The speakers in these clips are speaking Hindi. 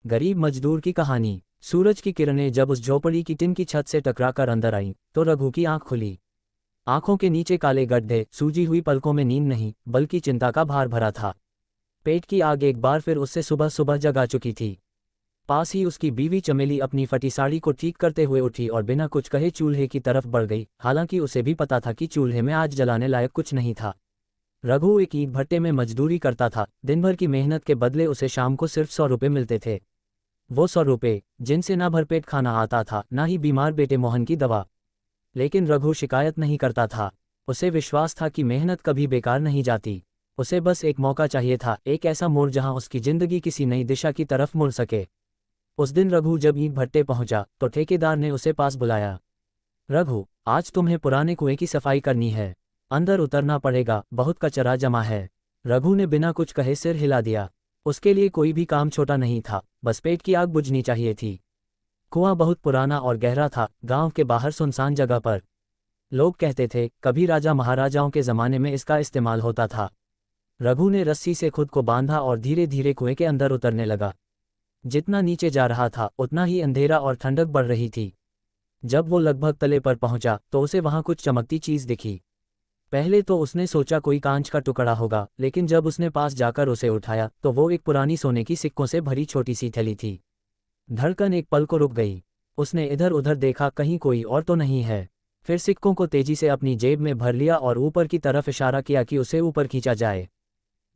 गरीब मजदूर की कहानी। सूरज की किरणें जब उस झोपड़ी की टिन की छत से टकराकर अंदर आईं, तो रघु की आंख खुली। आंखों के नीचे काले गड्ढे, सूजी हुई पलकों में नींद नहीं बल्कि चिंता का भार भरा था। पेट की आग एक बार फिर उससे सुबह सुबह जगा चुकी थी। पास ही उसकी बीवी चमेली अपनी फटी साड़ी को ठीक करते हुए उठी और बिना कुछ कहे चूल्हे की तरफ बढ़ गई, हालांकि उसे भी पता था कि चूल्हे में आज जलाने लायक कुछ नहीं था। रघु एक ईंट भट्टे में मजदूरी करता था। दिन भर की मेहनत के बदले उसे शाम को सिर्फ 100 रुपये मिलते थे। वो 100 रुपये जिनसे ना भरपेट खाना आता था, ना ही बीमार बेटे मोहन की दवा। लेकिन रघु शिकायत नहीं करता था। उसे विश्वास था कि मेहनत कभी बेकार नहीं जाती। उसे बस एक मौका चाहिए था, एक ऐसा मोड़ जहां उसकी जिंदगी किसी नई दिशा की तरफ मुड़ सके। उस दिन रघु जब ईंट भट्टे पहुंचा तो ठेकेदार ने उसे पास बुलाया। रघु, आज तुम्हें पुराने कुएं की सफाई करनी है। अंदर उतरना पड़ेगा, बहुत कचरा जमा है। रघु ने बिना कुछ कहे सिर हिला दिया। उसके लिए कोई भी काम छोटा नहीं था, बस पेट की आग बुझनी चाहिए थी। कुआं बहुत पुराना और गहरा था, गांव के बाहर सुनसान जगह पर। लोग कहते थे कभी राजा महाराजाओं के ज़माने में इसका इस्तेमाल होता था। रघु ने रस्सी से खुद को बांधा और धीरे धीरे कुएं के अंदर उतरने लगा। जितना नीचे जा रहा था उतना ही अंधेरा और ठंडक बढ़ रही थी। जब वो लगभग तले पर पहुंचा तो उसे वहां कुछ चमकती चीज दिखी। पहले तो उसने सोचा कोई कांच का टुकड़ा होगा, लेकिन जब उसने पास जाकर उसे उठाया तो वो एक पुरानी सोने की सिक्कों से भरी छोटी सी थैली थी। धड़कन एक पल को रुक गई। उसने इधर उधर देखा, कहीं कोई और तो नहीं है। फिर सिक्कों को तेजी से अपनी जेब में भर लिया और ऊपर की तरफ इशारा किया कि उसे ऊपर खींचा जाए।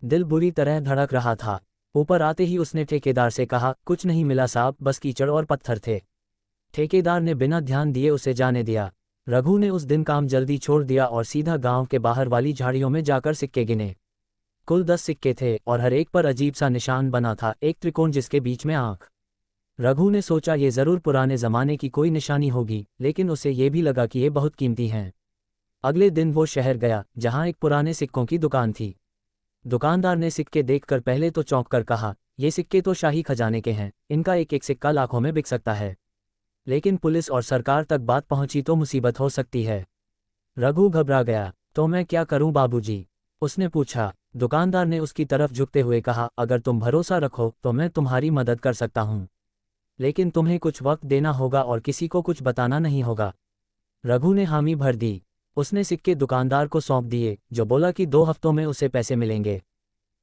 दिल बुरी तरह धड़क रहा था। ऊपर आते ही उसने ठेकेदार से कहा, कुछ नहीं मिला साहब, बस कीचड़ और पत्थर थे। ठेकेदार ने बिना ध्यान दिए उसे जाने दिया। रघु ने उस दिन काम जल्दी छोड़ दिया और सीधा गांव के बाहर वाली झाड़ियों में जाकर सिक्के गिने। कुल 10 सिक्के थे और हर एक पर अजीब सा निशान बना था, एक त्रिकोण जिसके बीच में आंख। रघु ने सोचा ये जरूर पुराने जमाने की कोई निशानी होगी, लेकिन उसे ये भी लगा कि ये बहुत कीमती हैं। अगले दिन वो शहर गया, जहां एक पुराने सिक्कों की दुकान थी। दुकानदार ने सिक्के देखकर पहले तो चौंक कर कहा, ये सिक्के तो शाही खजाने के हैं, इनका एक एक सिक्का लाखों में बिक सकता है। लेकिन पुलिस और सरकार तक बात पहुंची तो मुसीबत हो सकती है। रघु घबरा गया। तो मैं क्या करूं बाबूजी? उसने पूछा। दुकानदार ने उसकी तरफ झुकते हुए कहा, अगर तुम भरोसा रखो तो मैं तुम्हारी मदद कर सकता हूं, लेकिन तुम्हें कुछ वक्त देना होगा और किसी को कुछ बताना नहीं होगा। रघु ने हामी भर दी। उसने सिक्के दुकानदार को सौंप दिए, जो बोला कि 2 हफ्तों में उसे पैसे मिलेंगे।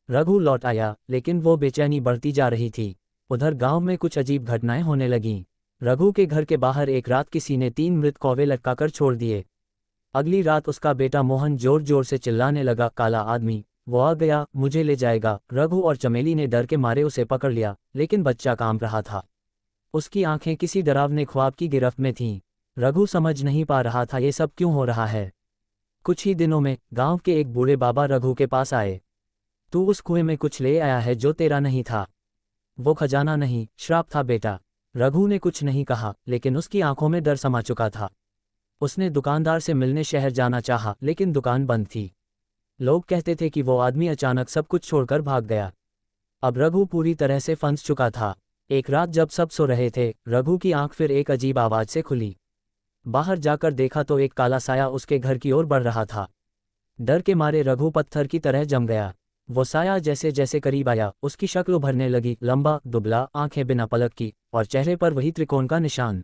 रघु लौट आया, लेकिन वो बेचैनी बढ़ती जा रही थी। उधर गांव में कुछ अजीब घटनाएं होने लगीं। रघु के घर के बाहर एक रात किसी ने 3 मृत कौवे लटकाकर छोड़ दिए। अगली रात उसका बेटा मोहन जोर जोर से चिल्लाने लगा, काला आदमी, वो आ गया, मुझे ले जाएगा। रघु और चमेली ने डर के मारे उसे पकड़ लिया, लेकिन बच्चा कांप रहा था। उसकी आंखें किसी डरावने ख्वाब की गिरफ्त में थीं। रघु समझ नहीं पा रहा था ये सब क्यों हो रहा है। कुछ ही दिनों में गांव के एक बूढ़े बाबा रघु के पास आए। तू उस कुएं में कुछ ले आया है जो तेरा नहीं था। वो खजाना नहीं, श्राप था बेटा। रघु ने कुछ नहीं कहा, लेकिन उसकी आंखों में डर समा चुका था। उसने दुकानदार से मिलने शहर जाना चाहा, लेकिन दुकान बंद थी। लोग कहते थे कि वो आदमी अचानक सब कुछ छोड़कर भाग गया। अब रघु पूरी तरह से फंस चुका था। एक रात जब सब सो रहे थे, रघु की आंख फिर एक अजीब आवाज से खुली। बाहर जाकर देखा तो एक काला साया उसके घर की ओर बढ़ रहा था। डर के मारे रघु पत्थर की तरह जम गया। वो साया जैसे जैसे करीब आया, उसकी शक्ल उभरने लगी, लंबा, दुबला, आंखें बिना पलक की, और चेहरे पर वही त्रिकोण का निशान।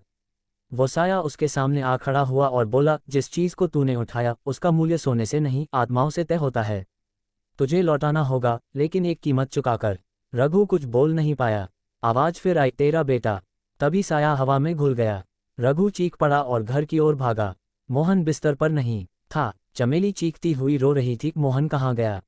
वो साया उसके सामने आ खड़ा हुआ और बोला, जिस चीज को तूने उठाया उसका मूल्य सोने से नहीं, आत्माओं से तय होता है। तुझे लौटाना होगा, लेकिन एक कीमत चुकाकर। रघु कुछ बोल नहीं पाया। आवाज फिर आई, तेरा बेटा। तभी साया हवा में घुल गया। रघु चीख पड़ा और घर की ओर भागा। मोहन बिस्तर पर नहीं था। चमेली चीखती हुई रो रही थी, मोहन कहाँ गया?